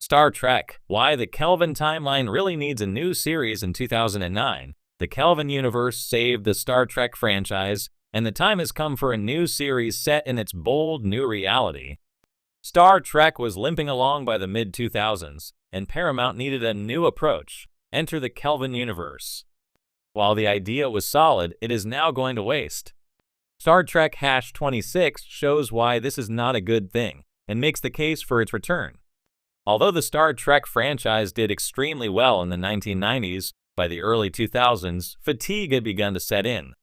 Star Trek: Why the Kelvin Timeline Really Needs a New Series. In 2009, the Kelvin universe saved the Star Trek franchise, and the time has come for a new series set in its bold new reality. Star Trek was limping along by the mid-2000s, and Paramount needed a new approach. Enter the Kelvin universe. While the idea was solid, it is now going to waste. Star Trek #26 shows why this is not a good thing, and makes the case for its return. Although the Star Trek franchise did extremely well in the 1990s, by the early 2000s, fatigue had begun to set in.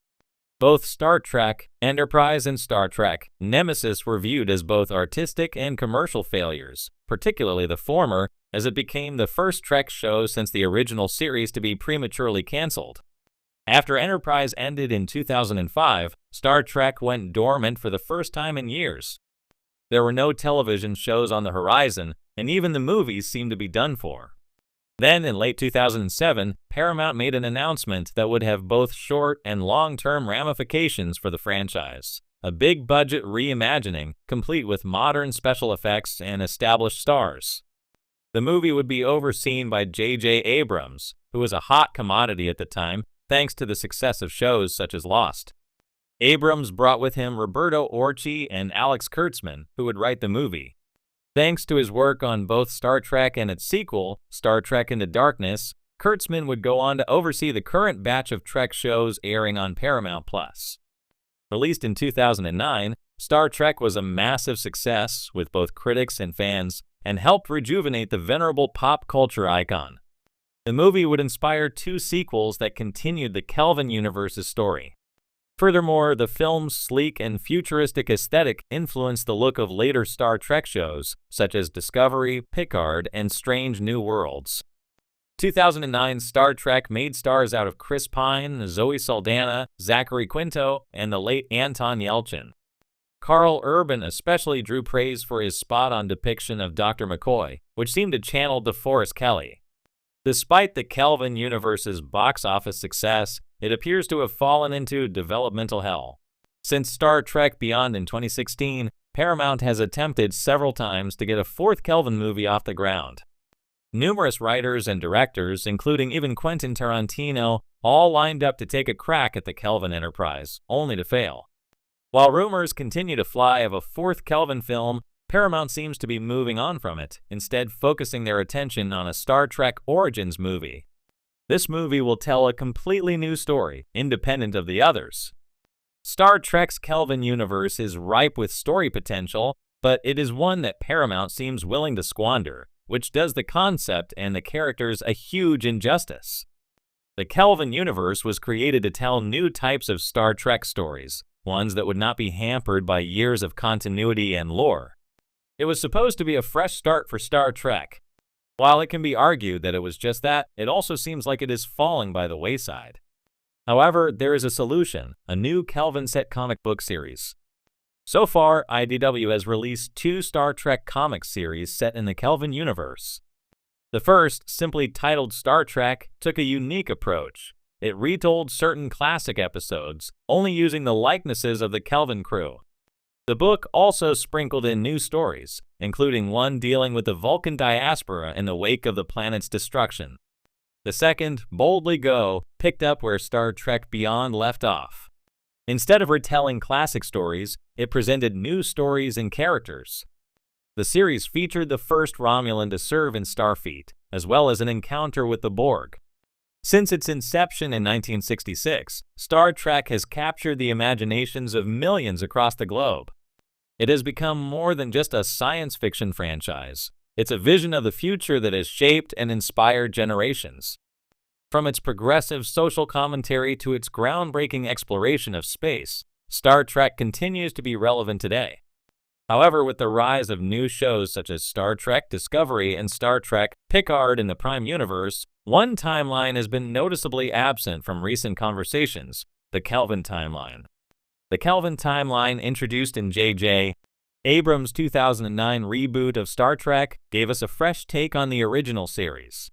Both Star Trek Enterprise and Star Trek Nemesis were viewed as both artistic and commercial failures, particularly the former, as it became the first Trek show since the original series to be prematurely canceled. After Enterprise ended in 2005, Star Trek went dormant for the first time in years. There were no television shows on the horizon, and even the movies seemed to be done for. Then, in late 2007, Paramount made an announcement that would have both short and long-term ramifications for the franchise. A big-budget reimagining, complete with modern special effects and established stars. The movie would be overseen by J.J. Abrams, who was a hot commodity at the time, thanks to the success of shows such as Lost. Abrams brought with him Roberto Orci and Alex Kurtzman, who would write the movie. Thanks to his work on both Star Trek and its sequel, Star Trek Into Darkness, Kurtzman would go on to oversee the current batch of Trek shows airing on Paramount+. Released in 2009, Star Trek was a massive success with both critics and fans, and helped rejuvenate the venerable pop culture icon. The movie would inspire 2 sequels that continued the Kelvin universe's story. Furthermore, the film's sleek and futuristic aesthetic influenced the look of later Star Trek shows, such as Discovery, Picard, and Strange New Worlds. 2009 Star Trek made stars out of Chris Pine, Zoe Saldana, Zachary Quinto, and the late Anton Yelchin. Carl Urban especially drew praise for his spot-on depiction of Dr. McCoy, which seemed to channel DeForest Kelley. Despite the Kelvin universe's box office success, it appears to have fallen into developmental hell. Since Star Trek Beyond in 2016, Paramount has attempted several times to get a 4th Kelvin movie off the ground. Numerous writers and directors, including even Quentin Tarantino, all lined up to take a crack at the Kelvin enterprise, only to fail. While rumors continue to fly of a 4th Kelvin film, Paramount seems to be moving on from it, instead focusing their attention on a Star Trek Origins movie. This movie will tell a completely new story, independent of the others. Star Trek's Kelvin universe is ripe with story potential, but it is one that Paramount seems willing to squander, which does the concept and the characters a huge injustice. The Kelvin universe was created to tell new types of Star Trek stories, ones that would not be hampered by years of continuity and lore. It was supposed to be a fresh start for Star Trek. While it can be argued that it was just that, it also seems like it is falling by the wayside. However, there is a solution, a new Kelvin set comic book series. So far, IDW has released 2 Star Trek comic series set in the Kelvin universe. The first, simply titled Star Trek, took a unique approach. It retold certain classic episodes, only using the likenesses of the Kelvin crew. The book also sprinkled in new stories, including one dealing with the Vulcan diaspora in the wake of the planet's destruction. The second, Boldly Go, picked up where Star Trek Beyond left off. Instead of retelling classic stories, it presented new stories and characters. The series featured the first Romulan to serve in Starfleet, as well as an encounter with the Borg. Since its inception in 1966, Star Trek has captured the imaginations of millions across the globe. It has become more than just a science fiction franchise. It's a vision of the future that has shaped and inspired generations. From its progressive social commentary to its groundbreaking exploration of space, Star Trek continues to be relevant today. However, with the rise of new shows such as Star Trek Discovery and Star Trek Picard in the Prime Universe, one timeline has been noticeably absent from recent conversations: the Kelvin timeline. The Kelvin timeline, introduced in J.J. Abrams' 2009 reboot of Star Trek, gave us a fresh take on the original series.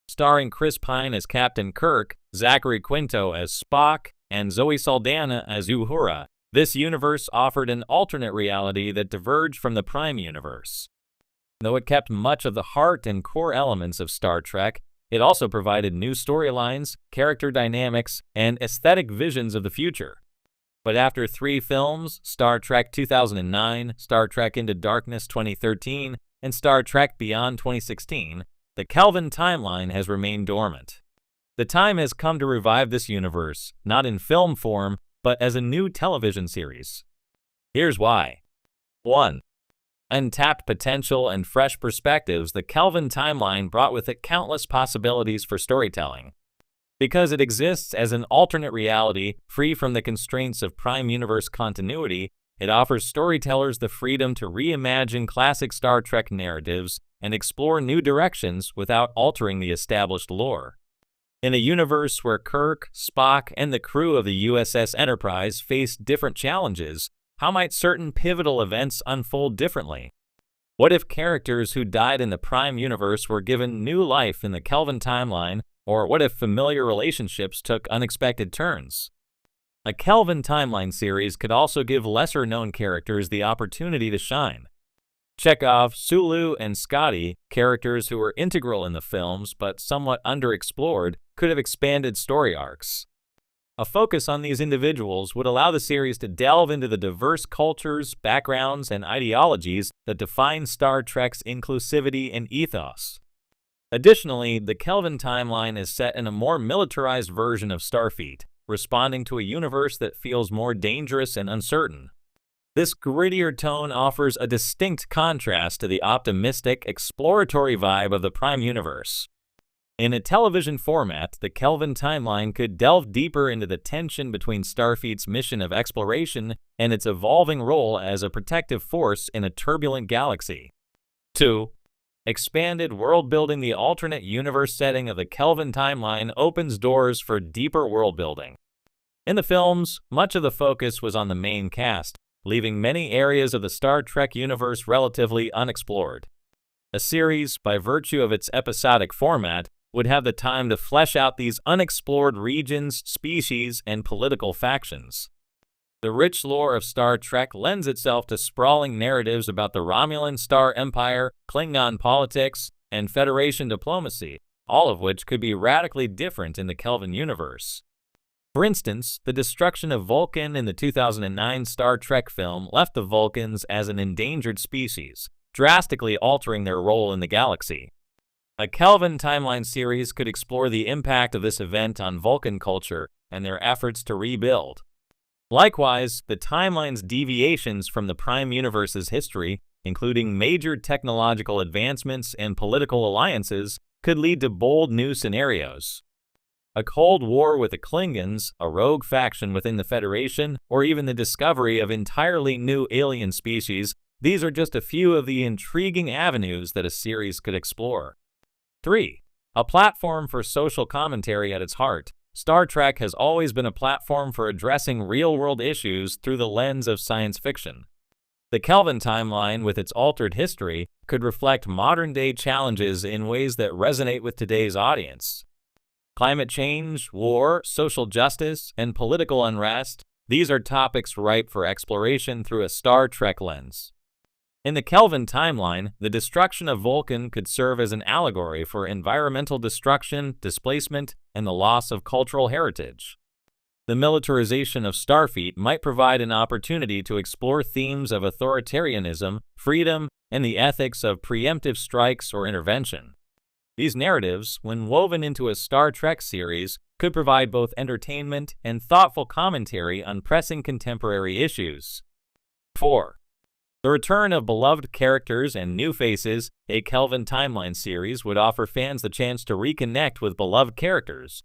Starring Chris Pine as Captain Kirk, Zachary Quinto as Spock, and Zoe Saldana as Uhura, this universe offered an alternate reality that diverged from the Prime universe. Though it kept much of the heart and core elements of Star Trek, it also provided new storylines, character dynamics, and aesthetic visions of the future. But after 3 films, Star Trek 2009, Star Trek Into Darkness 2013, and Star Trek Beyond 2016, the Kelvin timeline has remained dormant. The time has come to revive this universe, not in film form, but as a new television series. Here's why. 1. Untapped potential and fresh perspectives. The Kelvin timeline brought with it countless possibilities for storytelling. Because it exists as an alternate reality, free from the constraints of Prime Universe continuity, it offers storytellers the freedom to reimagine classic Star Trek narratives and explore new directions without altering the established lore. In a universe where Kirk, Spock, and the crew of the USS Enterprise face different challenges, how might certain pivotal events unfold differently? What if characters who died in the Prime Universe were given new life in the Kelvin timeline, or what if familiar relationships took unexpected turns? A Kelvin timeline series could also give lesser-known characters the opportunity to shine. Chekhov, Sulu, and Scotty, characters who were integral in the films but somewhat underexplored, could have expanded story arcs. A focus on these individuals would allow the series to delve into the diverse cultures, backgrounds, and ideologies that define Star Trek's inclusivity and ethos. Additionally, the Kelvin timeline is set in a more militarized version of Starfleet, responding to a universe that feels more dangerous and uncertain. This grittier tone offers a distinct contrast to the optimistic, exploratory vibe of the Prime Universe. In a television format, the Kelvin timeline could delve deeper into the tension between Starfleet's mission of exploration and its evolving role as a protective force in a turbulent galaxy. 2. Expanded world-building. The alternate universe setting of the Kelvin timeline opens doors for deeper world-building. In the films, much of the focus was on the main cast, leaving many areas of the Star Trek universe relatively unexplored. A series, by virtue of its episodic format, would have the time to flesh out these unexplored regions, species, and political factions. The rich lore of Star Trek lends itself to sprawling narratives about the Romulan Star Empire, Klingon politics, and Federation diplomacy, all of which could be radically different in the Kelvin universe. For instance, the destruction of Vulcan in the 2009 Star Trek film left the Vulcans as an endangered species, drastically altering their role in the galaxy. A Kelvin timeline series could explore the impact of this event on Vulcan culture and their efforts to rebuild. Likewise, the timeline's deviations from the Prime Universe's history, including major technological advancements and political alliances, could lead to bold new scenarios. A Cold War with the Klingons, a rogue faction within the Federation, or even the discovery of entirely new alien species, these are just a few of the intriguing avenues that a series could explore. 3. A platform for social commentary. At its heart, Star Trek has always been a platform for addressing real-world issues through the lens of science fiction. The Kelvin timeline, with its altered history, could reflect modern-day challenges in ways that resonate with today's audience. Climate change, war, social justice, and political unrest, these are topics ripe for exploration through a Star Trek lens. In the Kelvin timeline, the destruction of Vulcan could serve as an allegory for environmental destruction, displacement, and the loss of cultural heritage. The militarization of Starfleet might provide an opportunity to explore themes of authoritarianism, freedom, and the ethics of preemptive strikes or intervention. These narratives, when woven into a Star Trek series, could provide both entertainment and thoughtful commentary on pressing contemporary issues. 4. The return of beloved characters and new faces. A Kelvin timeline series would offer fans the chance to reconnect with beloved characters,